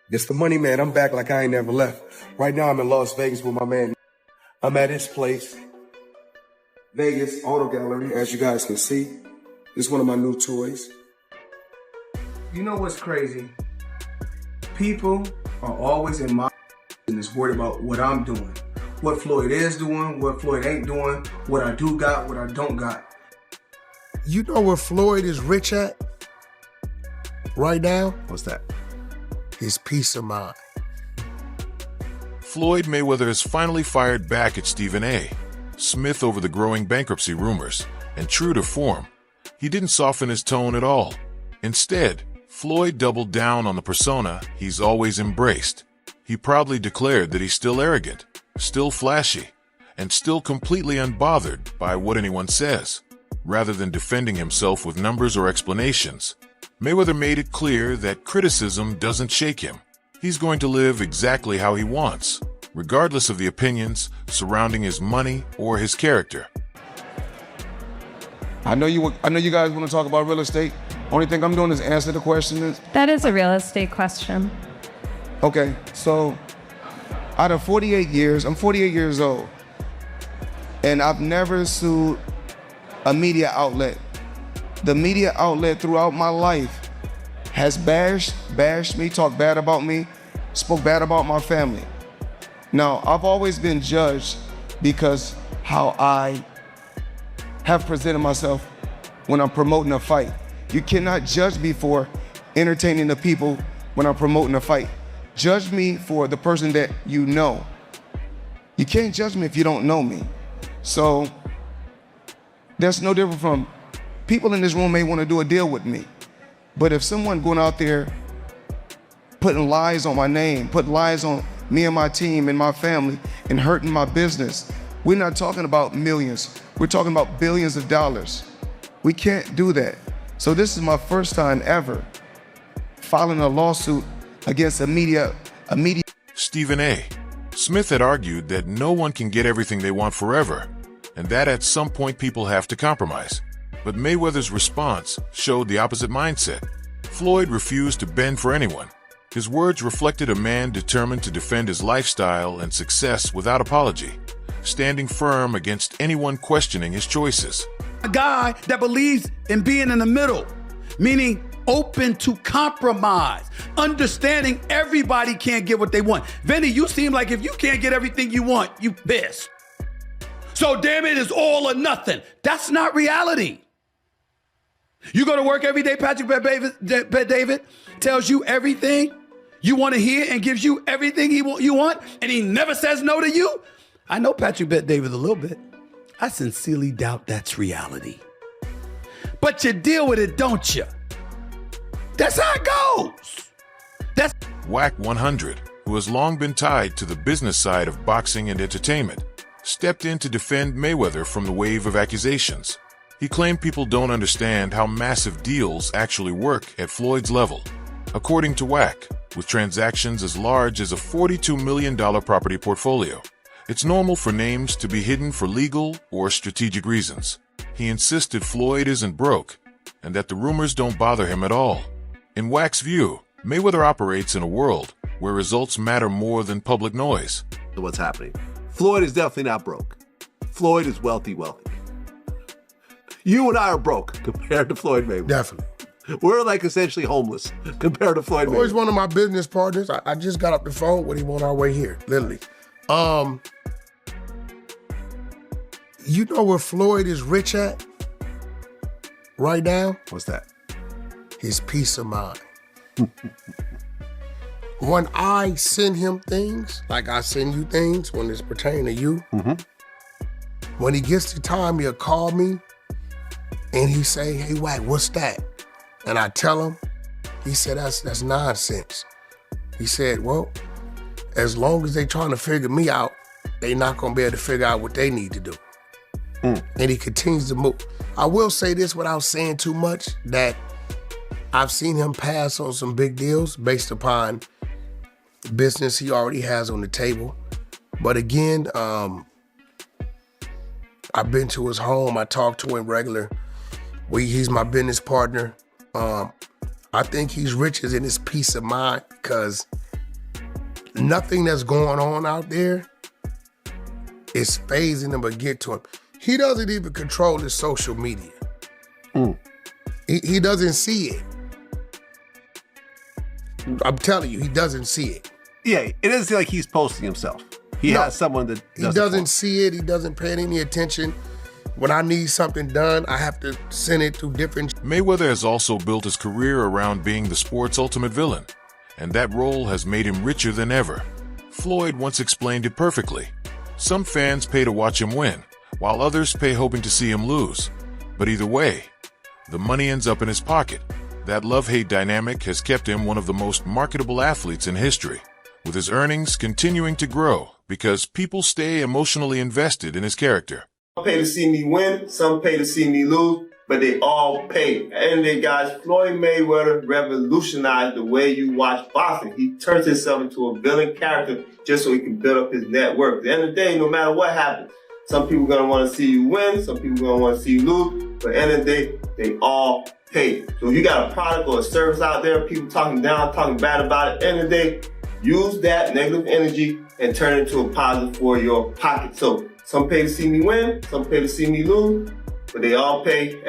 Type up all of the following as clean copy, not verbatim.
It's the Money Man. I'm back like I ain't never left. Right now I'm in Las Vegas with my man. I'm at his place, Vegas Auto Gallery, as you guys can see. This is one of my new toys. You know what's crazy? People are always in my business worried about what I'm doing, what Floyd is doing, what Floyd ain't doing, what I do got, what I don't got. You know where Floyd is rich at right now? What's that? His peace of mind. Floyd Mayweather has finally fired back at Stephen A. Smith over the growing bankruptcy rumors, and true to form, he didn't soften his tone at all. Instead, Floyd doubled down on the persona he's always embraced. He proudly declared that he's still arrogant, still flashy, and still completely unbothered by what anyone says. Rather than defending himself with numbers or explanations, Mayweather made it clear that criticism doesn't shake him. He's going to live exactly how he wants, regardless of the opinions surrounding his money or his character. I know you guys want to talk about real estate. Only thing I'm doing is answer the question. That is a real estate question. Okay, so out of 48 years, I'm 48 years old, and I've never sued a media outlet. The media outlet throughout my life has bashed me, talked bad about me, spoke bad about my family. Now, I've always been judged because how I have presented myself when I'm promoting a fight. You cannot judge me for entertaining the people when I'm promoting a fight. Judge me for the person that you know. You can't judge me if you don't know me. So that's no different from people in this room may want to do a deal with me. But if someone going out there putting lies on my name, putting lies on me and my team and my family and hurting my business, we're not talking about millions. We're talking about billions of dollars. We can't do that. So this is my first time ever filing a lawsuit against a media. Stephen A. Smith had argued that no one can get everything they want forever, and that at some point people have to compromise. But Mayweather's response showed the opposite mindset. Floyd refused to bend for anyone. His words reflected a man determined to defend his lifestyle and success without apology, standing firm against anyone questioning his choices. A guy that believes in being in the middle, meaning open to compromise, understanding everybody can't get what they want. Vinny, you seem like if you can't get everything you want, you pissed. So damn it, it's all or nothing. That's not reality. You go to work every day, Patrick Bet David tells you everything you want to hear and gives you everything you want, and he never says no to you. I know Patrick Bet David a little bit. I sincerely doubt that's reality. But you deal with it, don't you? That's how it goes. That's Whack 100, who has long been tied to the business side of boxing and entertainment, stepped in to defend Mayweather from the wave of accusations. He claimed people don't understand how massive deals actually work at Floyd's level. According to Whack, with transactions as large as a $42 million property portfolio, it's normal for names to be hidden for legal or strategic reasons. He insisted Floyd isn't broke, and that the rumors don't bother him at all. In Whack's view, Mayweather operates in a world where results matter more than public noise. What's happening? Floyd is definitely not broke. Floyd is wealthy. You and I are broke compared to Floyd Mayweather. Definitely. We're like essentially homeless compared to Floyd Mayweather. Floyd's one of my business partners. I just got off the phone with him on our way here, literally. You know where Floyd is rich at right now? What's that? His peace of mind. When I send him things, like I send you things when it's pertaining to you, when he gets the time, he'll call me and he say, "Hey, Wack, what's that?" And I tell him, he said, that's nonsense. He said, well, as long as they trying to figure me out, they not gonna be able to figure out what they need to do. And he continues to move. I will say this without saying too much, that I've seen him pass on some big deals based upon business he already has on the table. But again, I've been to his home. I talk to him regular. He's my business partner. I think he's richer in his peace of mind because nothing that's going on out there is phasing him or get to him. He doesn't even control his social media. He doesn't see it. I'm telling you, he doesn't see it. Yeah, it doesn't seem like he's posting himself. He has someone that he doesn't see it. He doesn't pay any attention. When I need something done, I have to send it to different. Mayweather has also built his career around being the sport's ultimate villain, and that role has made him richer than ever. Floyd once explained it perfectly. Some fans pay to watch him win, while others pay hoping to see him lose. But either way, the money ends up in his pocket. That love-hate dynamic has kept him one of the most marketable athletes in history, with his earnings continuing to grow because people stay emotionally invested in his character. Some pay to see me win, some pay to see me lose, but they all pay. At the end of the day, guys, Floyd Mayweather revolutionized the way you watch boxing. He turns himself into a villain character just so he can build up his net worth. At the end of the day, no matter what happens, some people are going to want to see you win, some people are going to want to see you lose, but at the end of the day, they all pay. So if you got a product or a service out there, people talking down, talking bad about it, at the end of the day, use that negative energy and turn it into a positive for your pocket. So some pay to see me win, some pay to see me lose, but they all pay.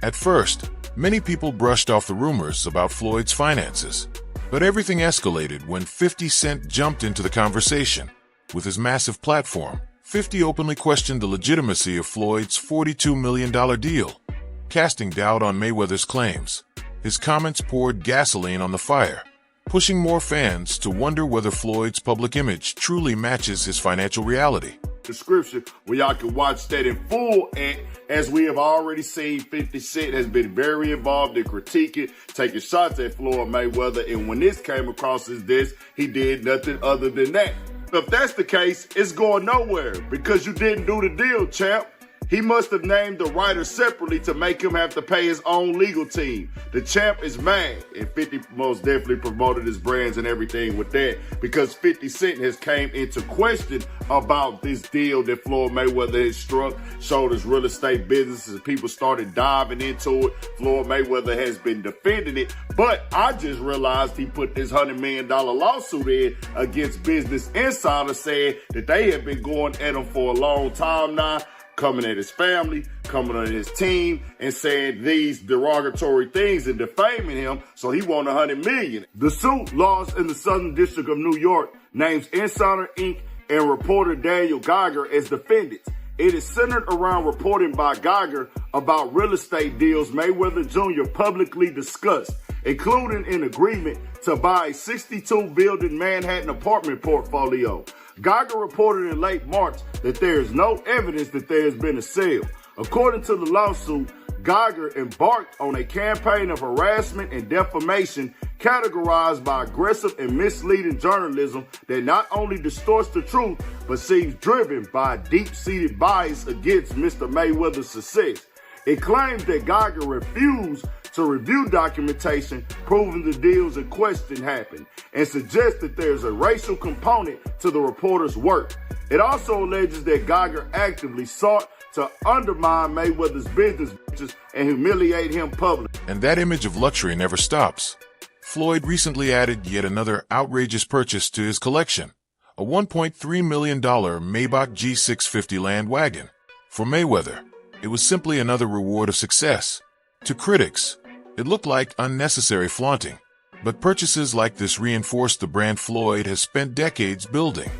At first, many people brushed off the rumors about Floyd's finances, but everything escalated when 50 Cent jumped into the conversation. With his massive platform, 50 openly questioned the legitimacy of Floyd's $42 million deal, casting doubt on Mayweather's claims. His comments poured gasoline on the fire, pushing more fans to wonder whether Floyd's public image truly matches his financial reality. Description where y'all can watch that in full, and as we have already seen, 50 Cent has been very involved in critiquing, taking shots at Floyd Mayweather, and when this came across his desk, he did nothing other than that. If that's the case, it's going nowhere because you didn't do the deal, champ. He must have named the writer separately to make him have to pay his own legal team. The champ is mad, and 50 most definitely promoted his brands and everything with that because 50 Cent has came into question about this deal that Floyd Mayweather has struck, showed his real estate businesses. People started diving into it. Floyd Mayweather has been defending it, but I just realized he put this $100 million lawsuit in against Business Insider, saying that they have been going at him for a long time now, coming at his family, coming at his team, and saying these derogatory things and defaming him, so he won $100 million. The suit lost in the Southern District of New York names Insider Inc. and reporter Daniel Geiger as defendants. It is centered around reporting by Geiger about real estate deals Mayweather Jr. publicly discussed, including an agreement to buy a 62-building Manhattan apartment portfolio. Geiger reported in late March that there is no evidence that there has been a sale. According to the lawsuit, Geiger embarked on a campaign of harassment and defamation categorized by aggressive and misleading journalism that not only distorts the truth, but seems driven by a deep-seated bias against Mr. Mayweather's success. It claims that Geiger refused to review documentation proving the deals in question happened, and suggests that there's a racial component to the reporter's work. It also alleges that Geiger actively sought to undermine Mayweather's business ventures and humiliate him publicly. And that image of luxury never stops. Floyd recently added yet another outrageous purchase to his collection, a $1.3 million Maybach G650 Land Wagon. For Mayweather, it was simply another reward of success. To critics, it looked like unnecessary flaunting, but purchases like this reinforced the brand Floyd has spent decades building.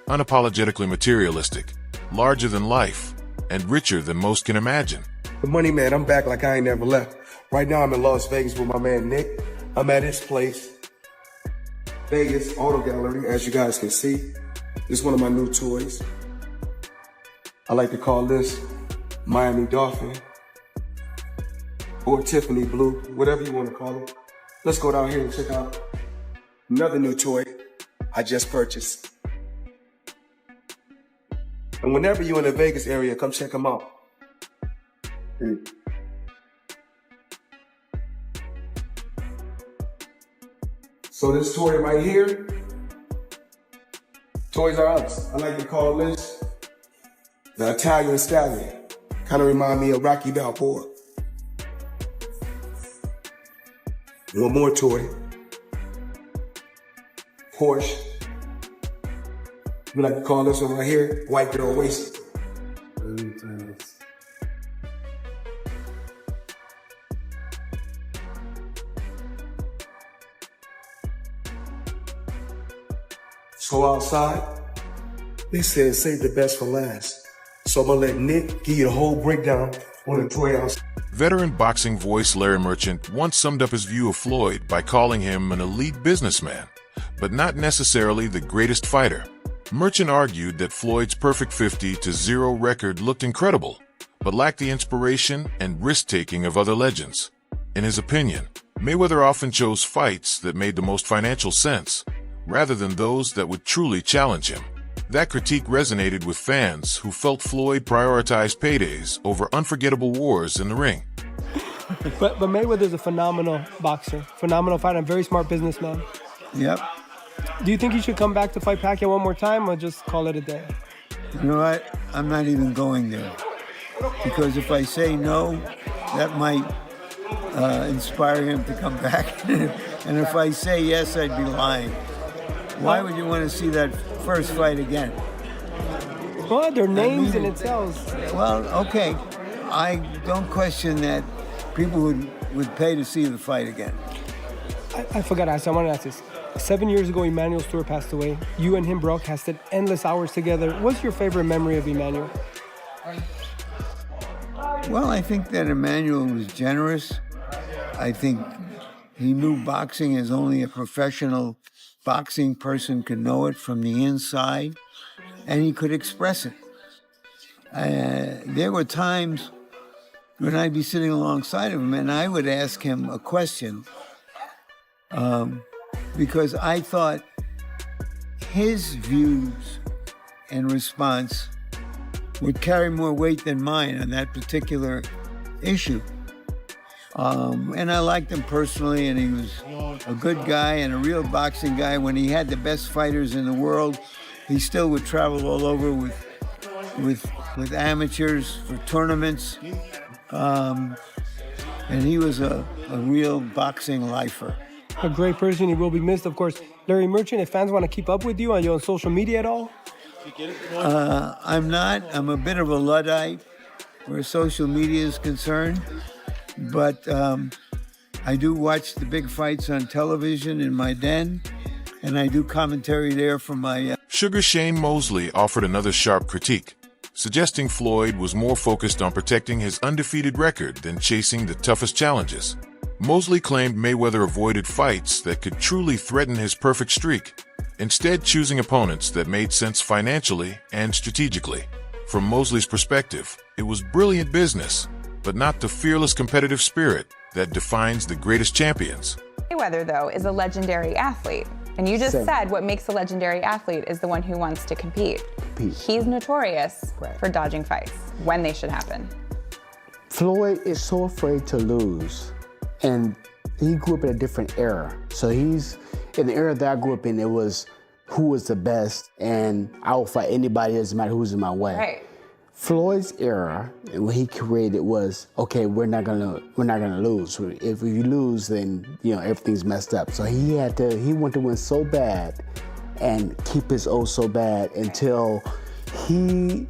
Unapologetically materialistic, larger than life, and richer than most can imagine. The Money Man, I'm back like I ain't never left. Right now I'm in Las Vegas with my man Nick. I'm at his place, Vegas Auto Gallery, as you guys can see. This is one of my new toys. I like to call this Miami Dolphin, or Tiffany Blue, whatever you want to call it. Let's go down here and check out another new toy I just purchased. And whenever you're in the Vegas area, come check them out. So this toy right here, Toys R Us. I like to call this the Italian Stallion. Kind of remind me of Rocky Balboa. One more toy. Porsche We like to call this one right here, white girl wasted. So outside, they said save the best for last. So I'm gonna let Nick give you the whole breakdown on the toy house. Veteran boxing voice Larry Merchant once summed up his view of Floyd by calling him an elite businessman, but not necessarily the greatest fighter. Merchant argued that Floyd's perfect 50-0 record looked incredible, but lacked the inspiration and risk-taking of other legends. In his opinion, Mayweather often chose fights that made the most financial sense, rather than those that would truly challenge him. That critique resonated with fans who felt Floyd prioritized paydays over unforgettable wars in the ring. But Mayweather's a phenomenal boxer, phenomenal fighter, and very smart businessman. Yep. Do you think he should come back to fight Pacquiao one more time or just call it a day? You know what? I'm not even going there. Because if I say no, that might inspire him to come back. And if I say yes, I'd be lying. Why would you want to see that first fight again? Well, their names and it sells. Well, okay. I don't question that people would pay to see the fight again. I forgot to ask. I wanted to ask this. 7 years ago, Emmanuel Stewart passed away. You and him broadcasted endless hours together. What's your favorite memory of Emmanuel? Well, I think that Emmanuel was generous. I think he knew boxing as only a professional boxing person could know it from the inside, and he could express it. There were times when I'd be sitting alongside of him and I would ask him a question because I thought his views and response would carry more weight than mine on that particular issue. And I liked him personally, and he was a good guy and a real boxing guy. When he had the best fighters in the world, he still would travel all over with amateurs for tournaments. And he was a real boxing lifer. A great person. He will be missed, of course. Larry Merchant, if fans want to keep up with you, are you on social media at all? I'm not. I'm a bit of a Luddite where social media is concerned. But I do watch the big fights on television in my den, and I do commentary there from my... Sugar Shane Mosley offered another sharp critique, suggesting Floyd was more focused on protecting his undefeated record than chasing the toughest challenges. Mosley claimed Mayweather avoided fights that could truly threaten his perfect streak, instead choosing opponents that made sense financially and strategically. From Mosley's perspective, it was brilliant business, but not the fearless competitive spirit that defines the greatest champions. Mayweather, though, is a legendary athlete. And you just said what makes a legendary athlete is the one who wants to compete. He's notorious for dodging fights when they should happen. Floyd is so afraid to lose, and he grew up in a different era. So he's, in the era that I grew up in, it was who was the best, and I will fight anybody, doesn't matter who's in my way. Right. Floyd's era, and what he created was, okay, we're not gonna lose. If we lose, then everything's messed up. So he wanted to win so bad, and keep his O so bad until he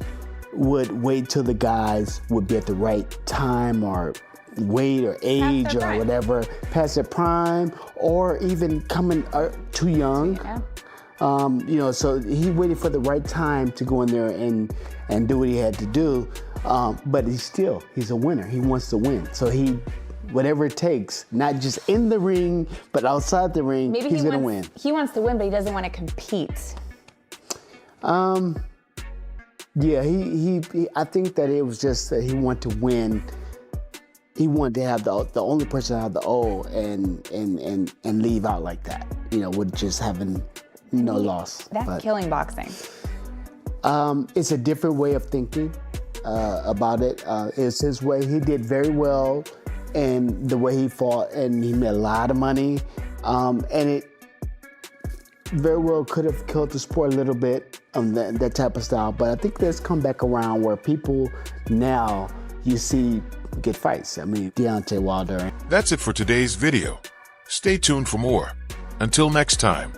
would wait till the guys would be at the right time or weight or age or whatever, past their prime, or even coming too young. Yeah. So he waited for the right time to go in there and do what he had to do. But he's a winner. He wants to win. So whatever it takes, not just in the ring, but outside the ring, he's gonna win. He wants to win, but he doesn't want to compete. Yeah, I think that it was just that he wanted to win. He wanted to have the only person to have the O and leave out like that, with just having no loss. That's killing boxing. It's a different way of thinking about it. It's his way. He did very well in the way he fought, and he made a lot of money. And it very well could have killed the sport a little bit of that type of style. But I think there's come back around where people now, you see, get fights. I mean, Deontay Wilder. That's it for today's video. Stay tuned for more. Until next time.